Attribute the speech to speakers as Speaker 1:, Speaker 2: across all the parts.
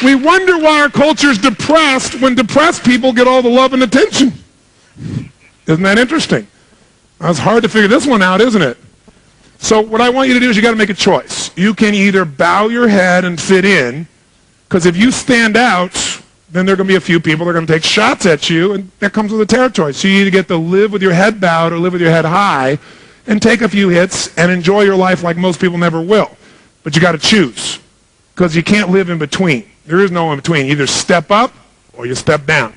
Speaker 1: We wonder why our culture is depressed when depressed people get all the love and attention. Isn't that interesting? It's hard to figure this one out, isn't it? So what I want you to do is you got to make a choice. You can either bow your head and fit in, because if you stand out, then there are going to be a few people that are going to take shots at you, and that comes with the territory. So you either get to live with your head bowed or live with your head high and take a few hits and enjoy your life like most people never will. But you got to choose, because you can't live in between. There is no in between. You either step up or you step down.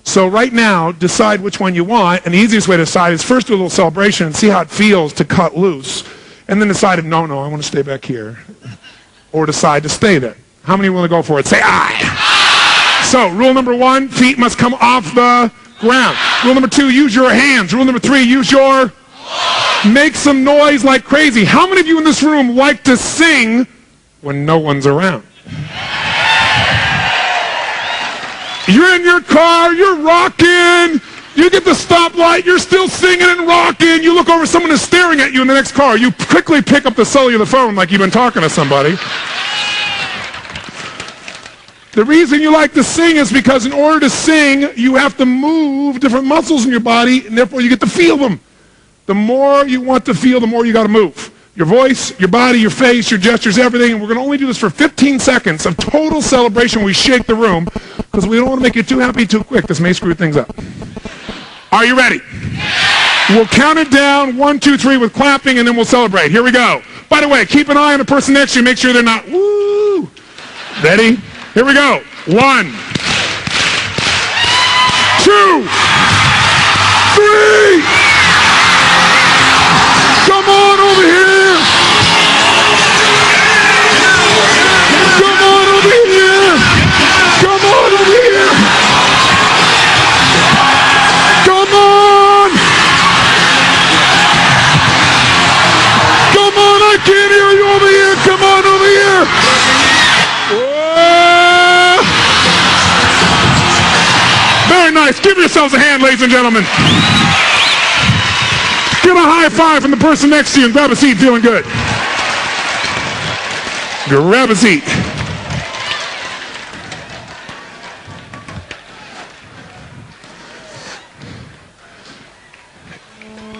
Speaker 1: So right now, decide which one you want, and the easiest way to decide is first do a little celebration and see how it feels to cut loose, and then decide, no, I want to stay back here, or decide to stay there. How many want to go for it? Say aye. So rule number 1, feet must come off the ground. Rule number 2, use your hands. Rule number 3, use your... Make some noise like crazy. How many of you in this room like to sing when no one's around? You're in your car, you're rocking, you get the stoplight, you're still singing and rocking, you look over, someone is staring at you in the next car, you quickly pick up the cellular phone like you've been talking to somebody. The reason you like to sing is because in order to sing, you have to move different muscles in your body, and therefore you get to feel them. The more you want to feel, the more you got to move. Your voice, your body, your face, your gestures, everything. And we're going to only do this for 15 seconds of total celebration. We shake the room because we don't want to make you too happy too quick. This may screw things up. Are you ready? We'll count it down, 1, 2, 3 with clapping, and then we'll celebrate. Here we go. By the way, keep an eye on the person next to you. Make sure they're not, woo. Ready? Here we go. 1, 2, 3. Come on over here. Come on over here. Come on over here. Come on. Come on, I can't hear you over here. Come on over here. Whoa. Very nice. Give yourselves a hand, ladies and gentlemen. Give a high five from the person next to you and grab a seat feeling good. Grab a seat.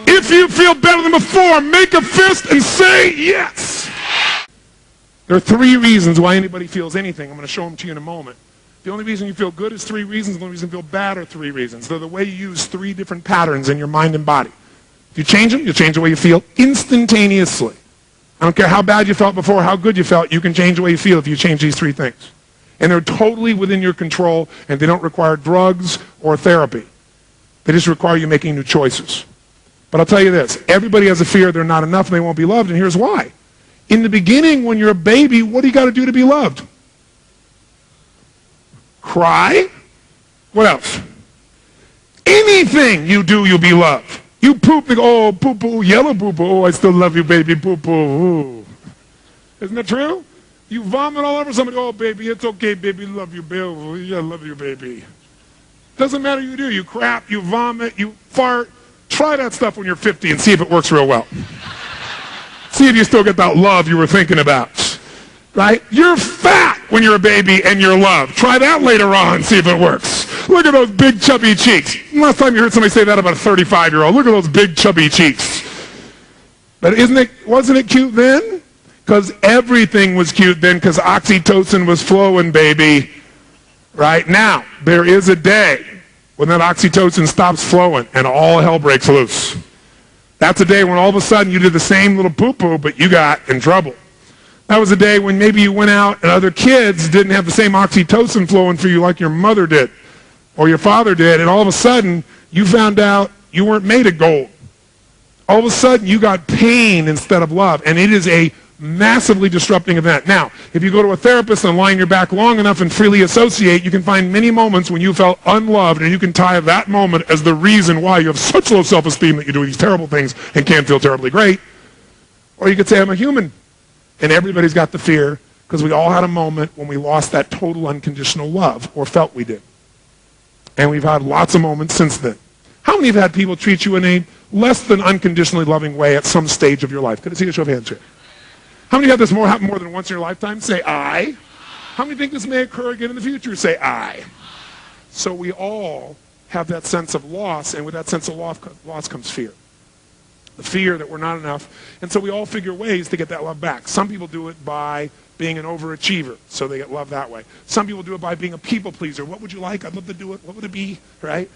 Speaker 1: If you feel better than before, make a fist and say yes. There are 3 reasons why anybody feels anything. I'm going to show them to you in a moment. The only reason you feel good is 3 reasons. The only reason you feel bad are 3 reasons. They're the way you use 3 different patterns in your mind and body. If you change them, you'll change the way you feel instantaneously. I don't care how bad you felt before, how good you felt, you can change the way you feel if you change these 3 things. And they're totally within your control, and they don't require drugs or therapy. They just require you making new choices. But I'll tell you this, everybody has a fear they're not enough and they won't be loved, and here's why. In the beginning, when you're a baby, what do you got to do to be loved? Cry? What else? Anything you do, you'll be loved. You poop, they go, oh, poo-poo, yellow poo-poo, oh, I still love you, baby, poo-poo. Isn't that true? You vomit all over somebody, oh, baby, it's okay, baby, love you, baby, yeah, love you, baby. Doesn't matter what you do. You crap, you vomit, you fart. Try that stuff when you're 50 and see if it works real well. See if you still get that love you were thinking about. Right? You're fat when you're a baby and you're loved. Try that later on, see if it works. Look at those big chubby cheeks. Last time you heard somebody say that about a 35-year-old. Look at those big chubby cheeks. But wasn't it cute then? Because everything was cute then, because oxytocin was flowing, baby. Right now, there is a day when that oxytocin stops flowing and all hell breaks loose. That's a day when all of a sudden you did the same little poo-poo, but you got in trouble. That was a day when maybe you went out and other kids didn't have the same oxytocin flowing for you like your mother did or your father did, and all of a sudden you found out you weren't made of gold. All of a sudden you got pain instead of love, and it is a massively disrupting event. Now, if you go to a therapist and lie on your back long enough and freely associate, you can find many moments when you felt unloved, and you can tie that moment as the reason why you have such low self-esteem that you do these terrible things and can't feel terribly great. Or you could say, I'm a human. And everybody's got the fear because we all had a moment when we lost that total unconditional love, or felt we did. And we've had lots of moments since then. How many have had people treat you in a less than unconditionally loving way at some stage of your life? Could I see a show of hands here? How many have this happen more than once in your lifetime? Say, I. How many think this may occur again in the future? Say, I. So we all have that sense of loss, and with that sense of loss comes fear. The fear that we're not enough. And so we all figure ways to get that love back. Some people do it by being an overachiever, so they get love that way. Some people do it by being a people pleaser. What would you like? I'd love to do it. What would it be? Right?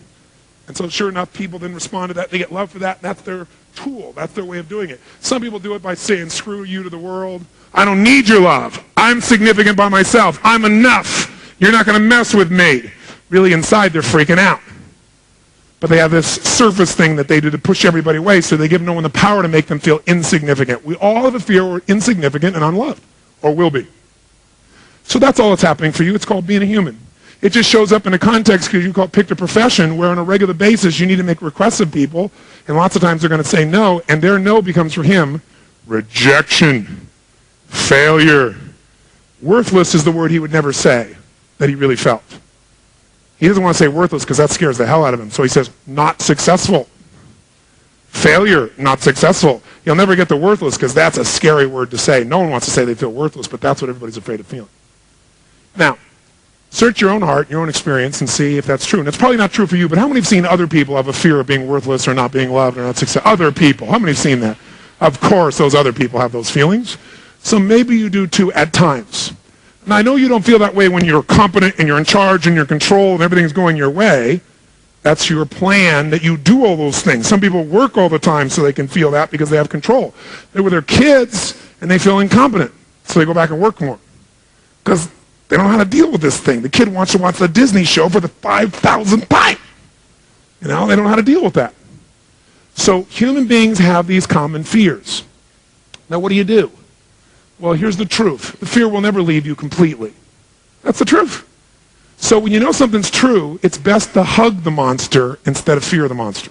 Speaker 1: And so sure enough, people then respond to that. They get love for that. That's their tool. That's their way of doing it. Some people do it by saying, screw you to the world. I don't need your love. I'm significant by myself. I'm enough. You're not going to mess with me. Really inside, they're freaking out. But they have this surface thing that they do to push everybody away, so they give no one the power to make them feel insignificant. We all have a fear we're insignificant and unloved, or will be. So that's all that's happening for you. It's called being a human. It just shows up in a context because you picked a profession where on a regular basis you need to make requests of people, and lots of times they're going to say no, and their no becomes for him rejection, failure. Worthless is the word he would never say that he really felt. He doesn't want to say worthless because that scares the hell out of him. So he says, not successful. Failure, not successful. He'll never get the worthless because that's a scary word to say. No one wants to say they feel worthless, but that's what everybody's afraid of feeling. Now, search your own heart, your own experience, and see if that's true. And it's probably not true for you, but how many have seen other people have a fear of being worthless or not being loved or not successful? Other people. How many have seen that? Of course, those other people have those feelings. So maybe you do too at times. Now, I know you don't feel that way when you're competent and you're in charge and you're in control and everything's going your way. That's your plan, that you do all those things. Some people work all the time so they can feel that because they have control. They're with their kids and they feel incompetent, so they go back and work more because they don't know how to deal with this thing. The kid wants to watch the Disney show for the 5,000th time. You know, they don't know how to deal with that. So human beings have these common fears. Now, what do? Well, here's the truth. The fear will never leave you completely. That's the truth. So when you know something's true, it's best to hug the monster instead of fear the monster.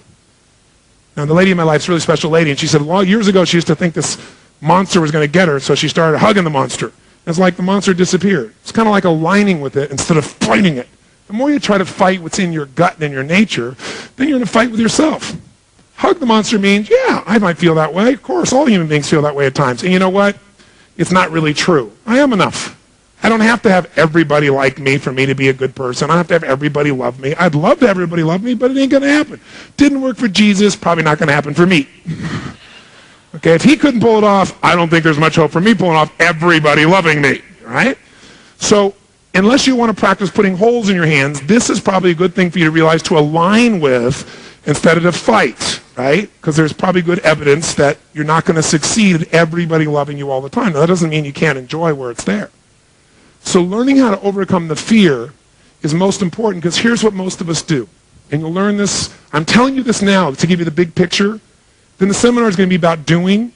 Speaker 1: Now, the lady in my life is a really special lady, and she said, well, years ago she used to think this monster was going to get her, so she started hugging the monster. It's like the monster disappeared. It's kind of like aligning with it instead of fighting it. The more you try to fight what's in your gut and in your nature, then you're in a fight with yourself. Hug the monster means, yeah, I might feel that way. Of course, all human beings feel that way at times. And you know what? It's not really true. I am enough. I don't have to have everybody like me for me to be a good person. I don't have to have everybody love me. I'd love to have everybody love me, but it ain't going to happen. Didn't work for Jesus, probably not going to happen for me. Okay, if he couldn't pull it off, I don't think there's much hope for me pulling off everybody loving me, right? So unless you want to practice putting holes in your hands, this is probably a good thing for you to realize to align with instead of to fight. Right? Because there's probably good evidence that you're not going to succeed at everybody loving you all the time. Now, that doesn't mean you can't enjoy where it's there. So learning how to overcome the fear is most important because here's what most of us do. And you'll learn this. I'm telling you this now to give you the big picture. Then the seminar is going to be about doing.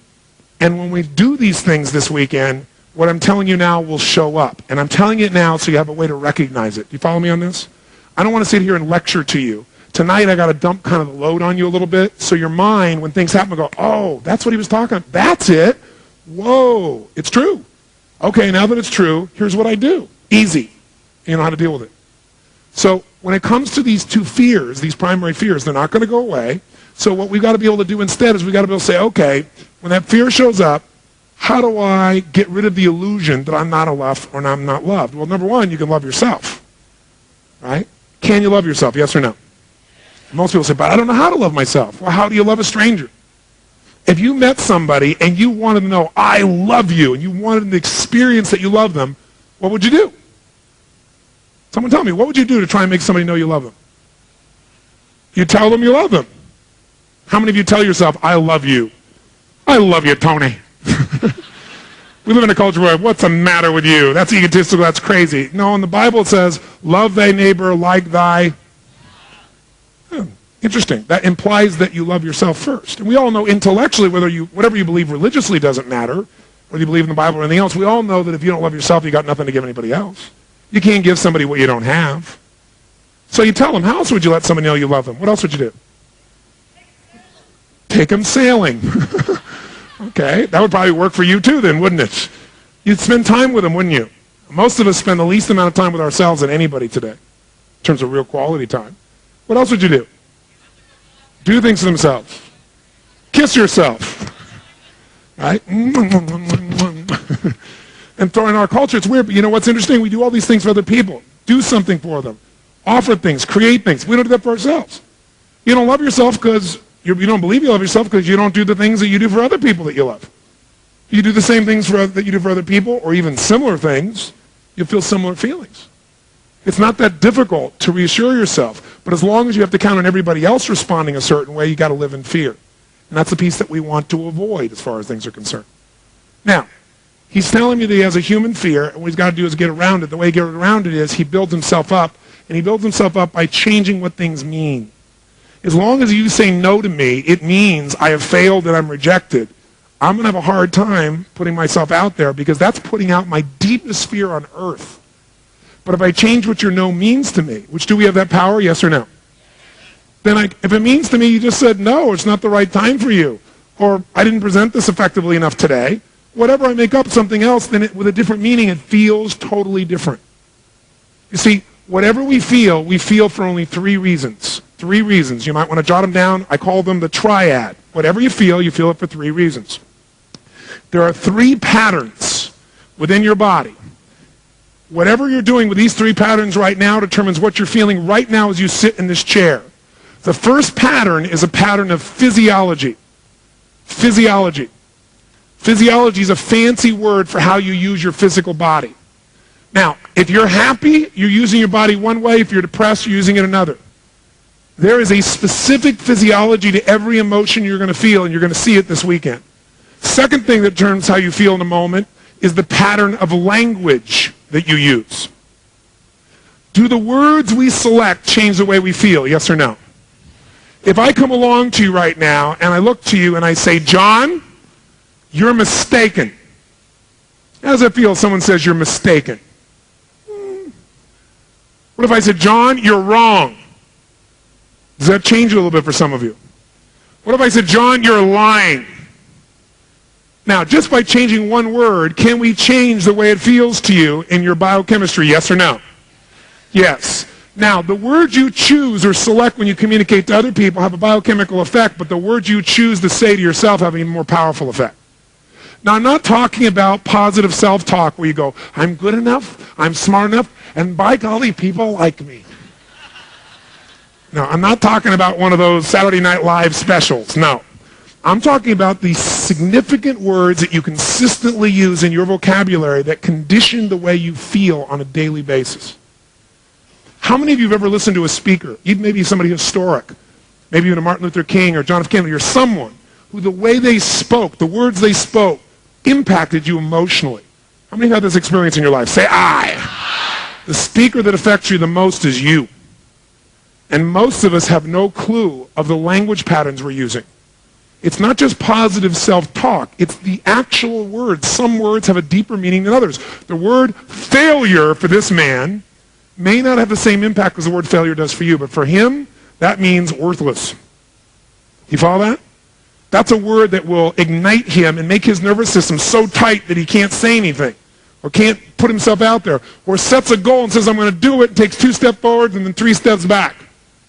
Speaker 1: And when we do these things this weekend, what I'm telling you now will show up. And I'm telling it now so you have a way to recognize it. Do you follow me on this? I don't want to sit here and lecture to you. Tonight, I got to dump kind of the load on you a little bit, so your mind, when things happen, go, oh, that's what he was talking about. That's it. Whoa, it's true. Okay, now that it's true, here's what I do. Easy. You know how to deal with it. So when it comes to these two fears, these primary fears, they're not going to go away. So what we've got to be able to do instead is we've got to be able to say, okay, when that fear shows up, how do I get rid of the illusion that I'm not enough or I'm not loved? Well, number one, you can love yourself. Right? Can you love yourself? Yes or no? Most people say, but I don't know how to love myself. Well, how do you love a stranger? If you met somebody and you wanted to know, I love you, and you wanted the experience that you love them, what would you do? Someone tell me, what would you do to try and make somebody know you love them? You tell them you love them. How many of you tell yourself, I love you? I love you, Tony. We live in a culture where, what's the matter with you? That's egotistical, that's crazy. No, in the Bible it says, love thy neighbor like thy... Interesting. That implies that you love yourself first. And we all know intellectually, whatever you believe religiously doesn't matter, whether you believe in the Bible or anything else, we all know that if you don't love yourself, you got nothing to give anybody else. You can't give somebody what you don't have. So you tell them, how else would you let somebody know you love them? What else would you do? Take them sailing. Okay, that would probably work for you too then, wouldn't it? You'd spend time with them, wouldn't you? Most of us spend the least amount of time with ourselves than anybody today, in terms of real quality time. What else would you do? Do things to themselves. Kiss yourself. Right? And in our culture, it's weird, but you know what's interesting? We do all these things for other people. Do something for them. Offer things, create things. We don't do that for ourselves. You don't love yourself because you don't believe you love yourself because you don't do the things that you do for other people that you love. You do the same things that you do for other people, or even similar things, you'll feel similar feelings. It's not that difficult to reassure yourself, but as long as you have to count on everybody else responding a certain way, you got to live in fear. And that's the piece that we want to avoid as far as things are concerned. Now, he's telling me that he has a human fear, and what he's got to do is get around it. The way he gets around it is he builds himself up, and he builds himself up by changing what things mean. As long as you say no to me, it means I have failed and I'm rejected. I'm going to have a hard time putting myself out there because that's putting out my deepest fear on earth. But if I change what your no means to me, which do we have that power, yes or no? Then if it means to me you just said no, it's not the right time for you, or I didn't present this effectively enough today, whatever I make up something else, then with a different meaning, it feels totally different. You see, whatever we feel for only 3 reasons. 3 reasons. You might want to jot them down. I call them the triad. Whatever you feel it for 3 reasons. There are 3 patterns within your body. Whatever you're doing with these 3 patterns right now determines what you're feeling right now as you sit in this chair. The first pattern is a pattern of physiology. Physiology. Physiology is a fancy word for how you use your physical body. Now, if you're happy, you're using your body one way. If you're depressed, you're using it another. There is a specific physiology to every emotion you're going to feel, and you're going to see it this weekend. Second thing that determines how you feel in a moment is the pattern of language that you use. Do the words we select change the way we feel, yes or no? If I come along to you right now, and I look to you and I say, John, you're mistaken. How does it feel if someone says you're mistaken? What if I said, John, you're wrong? Does that change a little bit for some of you? What if I said, John, you're lying? Now, just by changing one word, can we change the way it feels to you in your biochemistry, yes or no? Yes. Now, the words you choose or select when you communicate to other people have a biochemical effect, but the words you choose to say to yourself have an even more powerful effect. Now, I'm not talking about positive self-talk where you go, I'm good enough, I'm smart enough, and by golly, people like me. No, I'm not talking about one of those Saturday Night Live specials, no. I'm talking about the significant words that you consistently use in your vocabulary that condition the way you feel on a daily basis. How many of you have ever listened to a speaker, even maybe somebody historic, maybe even a Martin Luther King or John F. Kennedy or someone, who the way they spoke, the words they spoke, impacted you emotionally? How many have had this experience in your life? Say, I. The speaker that affects you the most is you. And most of us have no clue of the language patterns we're using. It's not just positive self-talk. It's the actual words. Some words have a deeper meaning than others. The word failure for this man may not have the same impact as the word failure does for you, but for him, that means worthless. You follow that? That's a word that will ignite him and make his nervous system so tight that he can't say anything or can't put himself out there, or sets a goal and says, I'm going to do it, and takes 2 steps forward and then 3 steps back.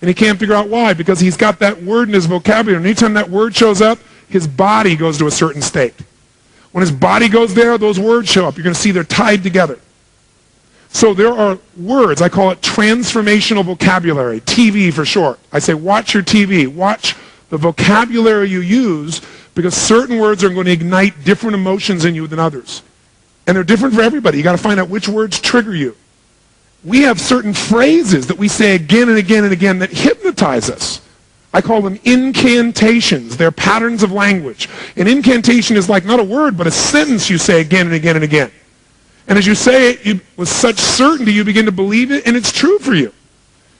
Speaker 1: And he can't figure out why, because he's got that word in his vocabulary. And anytime that word shows up, his body goes to a certain state. When his body goes there, those words show up. You're going to see they're tied together. So there are words, I call it transformational vocabulary, TV for short. I say watch your TV, watch the vocabulary you use, because certain words are going to ignite different emotions in you than others. And they're different for everybody. You got to find out which words trigger you. We have certain phrases that we say again and again and again that hypnotize us. I call them incantations. They're patterns of language. An incantation is like not a word, but a sentence you say again and again and again. And as you say it with such certainty, you begin to believe it, and it's true for you.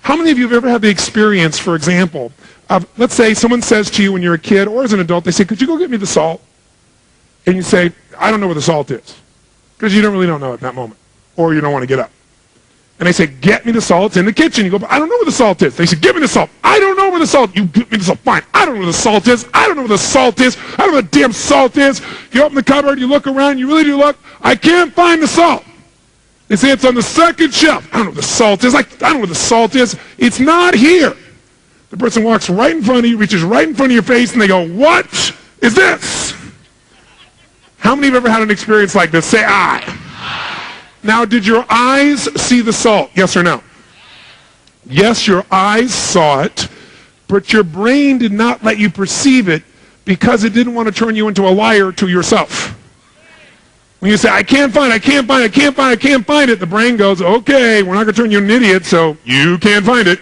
Speaker 1: How many of you have ever had the experience, for example, of, let's say someone says to you when you're a kid or as an adult, they say, could you go get me the salt? And you say, I don't know where the salt is. Because you really don't know at that moment. Or you don't want to get up. And they say, get me the salt. It's in the kitchen. You go, but I don't know where the salt is. They say, give me the salt. I don't know where the salt is. You give me the salt. Fine. I don't know where the salt is. I don't know where the salt is. I don't know where the damn salt is. You open the cupboard, you look around, you really do look. I can't find the salt. They say it's on the second shelf. I don't know where the salt is. I don't know where the salt is. It's not here. The person walks right in front of you, reaches right in front of your face, and they go, what is this? How many have ever had an experience like this? Say, I. Now, did your eyes see the salt? Yes or no? Yes, your eyes saw it, but your brain did not let you perceive it because it didn't want to turn you into a liar to yourself. When you say, I can't find it, the brain goes, okay, we're not going to turn you into an idiot, so you can't find it.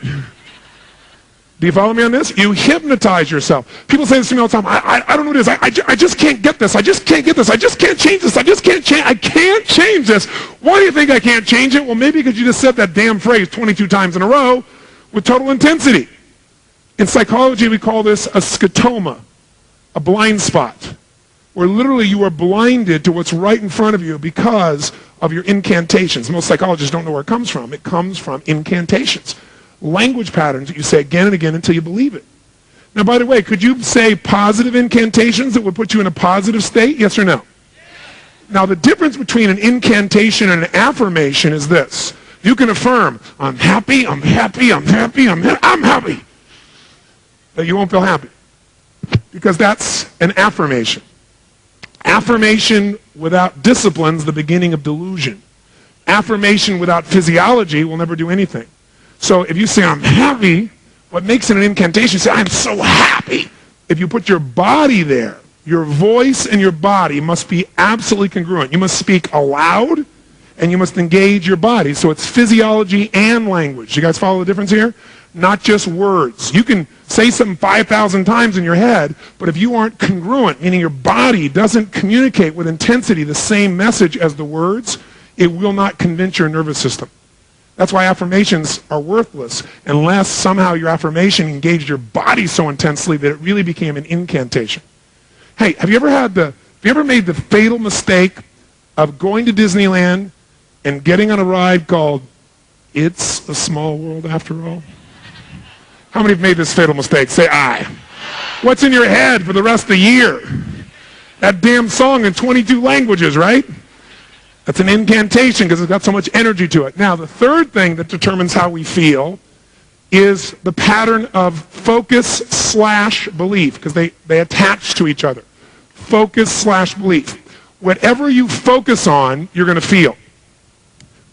Speaker 1: Do you follow me on this? You hypnotize yourself. People say this to me all the time, I don't know what it is, I just can't get this, I just can't get this, I just can't change this, I can't change this. Why do you think I can't change it? Well, maybe because you just said that damn phrase 22 times in a row with total intensity. In psychology, we call this a scotoma, a blind spot, where literally you are blinded to what's right in front of you because of your incantations. Most psychologists don't know where it comes from. It comes from incantations, language patterns that you say again and again until you believe it. Now, by the way, could you say positive incantations that would put you in a positive state? Yes or no? Now, the difference between an incantation and an affirmation is this. You can affirm, I'm happy, I'm happy, I'm happy, I'm happy. But you won't feel happy because that's an affirmation. Affirmation without discipline is the beginning of delusion. Affirmation without physiology will never do anything. So if you say, I'm happy, what makes it an incantation, you say, I'm so happy. If you put your body there, your voice and your body must be absolutely congruent. You must speak aloud, and you must engage your body. So it's physiology and language. You guys follow the difference here? Not just words. You can say something 5,000 times in your head, but if you aren't congruent, meaning your body doesn't communicate with intensity the same message as the words, it will not convince your nervous system. That's why affirmations are worthless unless somehow your affirmation engaged your body so intensely that it really became an incantation. Hey, have you ever made the fatal mistake of going to Disneyland and getting on a ride called It's a Small World After All? How many have made this fatal mistake? Say aye. What's in your head for the rest of the year? That damn song in 22 languages, right? That's an incantation because it's got so much energy to it. Now, the third thing that determines how we feel is the pattern of focus/belief, because they attach to each other. Focus/belief. Whatever you focus on, you're going to feel.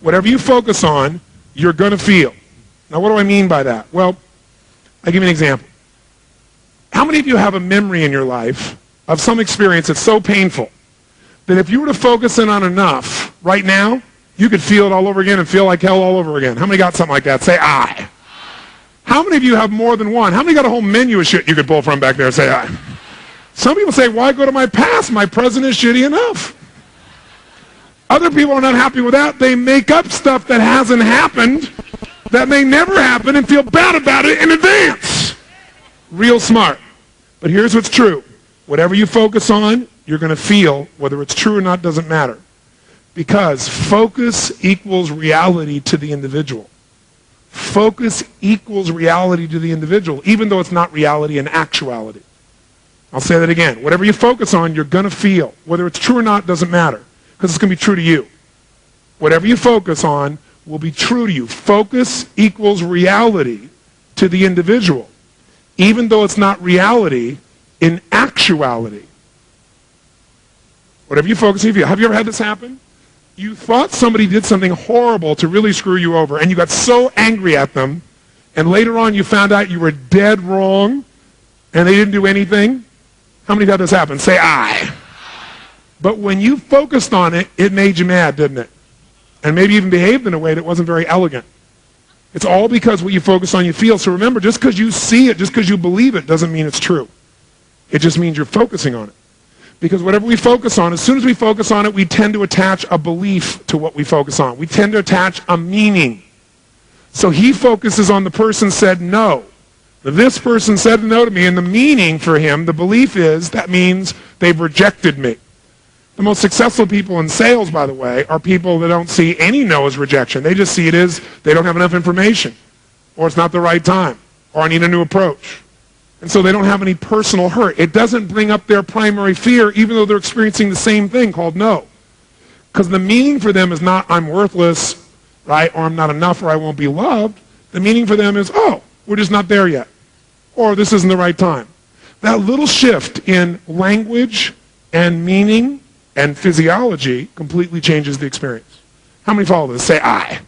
Speaker 1: Whatever you focus on, you're going to feel. Now, what do I mean by that? Well, I'll give you an example. How many of you have a memory in your life of some experience that's so painful that if you were to focus in on enough right now, you could feel it all over again and feel like hell all over again? How many got something like that? Say aye. How many of you have more than one? How many got a whole menu of shit you could pull from back there? Say aye. Some people say, why go to my past? My present is shitty enough. Other people are not happy with that. They make up stuff that hasn't happened that may never happen and feel bad about it in advance. Real smart. But here's what's true. Whatever you focus on, you're going to feel. Whether it's true or not doesn't matter. Because focus equals reality to the individual. Focus equals reality to the individual, even though it's not reality in actuality. I'll say that again. Whatever you focus on, you're going to feel. Whether it's true or not doesn't matter, because it's going to be true to you. Whatever you focus on will be true to you. Focus equals reality to the individual, even though it's not reality in actuality. Whatever you focus on, have you ever had this happen? You thought somebody did something horrible to really screw you over, and you got so angry at them, and later on you found out you were dead wrong, and they didn't do anything? How many have had this happen? Say aye. But when you focused on it, it made you mad, didn't it? And maybe even behaved in a way that wasn't very elegant. It's all because what you focus on, you feel. So remember, just because you see it, just because you believe it, doesn't mean it's true. It just means you're focusing on it. Because whatever we focus on, as soon as we focus on it, we tend to attach a belief to what we focus on. We tend to attach a meaning. So he focuses on the person said no. This person said no to me, and the meaning for him, the belief is, that means they've rejected me. The most successful people in sales, by the way, are people that don't see any no as rejection. They just see it as they don't have enough information, or it's not the right time, or I need a new approach. And so they don't have any personal hurt. It doesn't bring up their primary fear, even though they're experiencing the same thing called no. Because the meaning for them is not I'm worthless, right, or I'm not enough, or I won't be loved. The meaning for them is, oh, we're just not there yet, or this isn't the right time. That little shift in language and meaning and physiology completely changes the experience. How many follow this? Say I.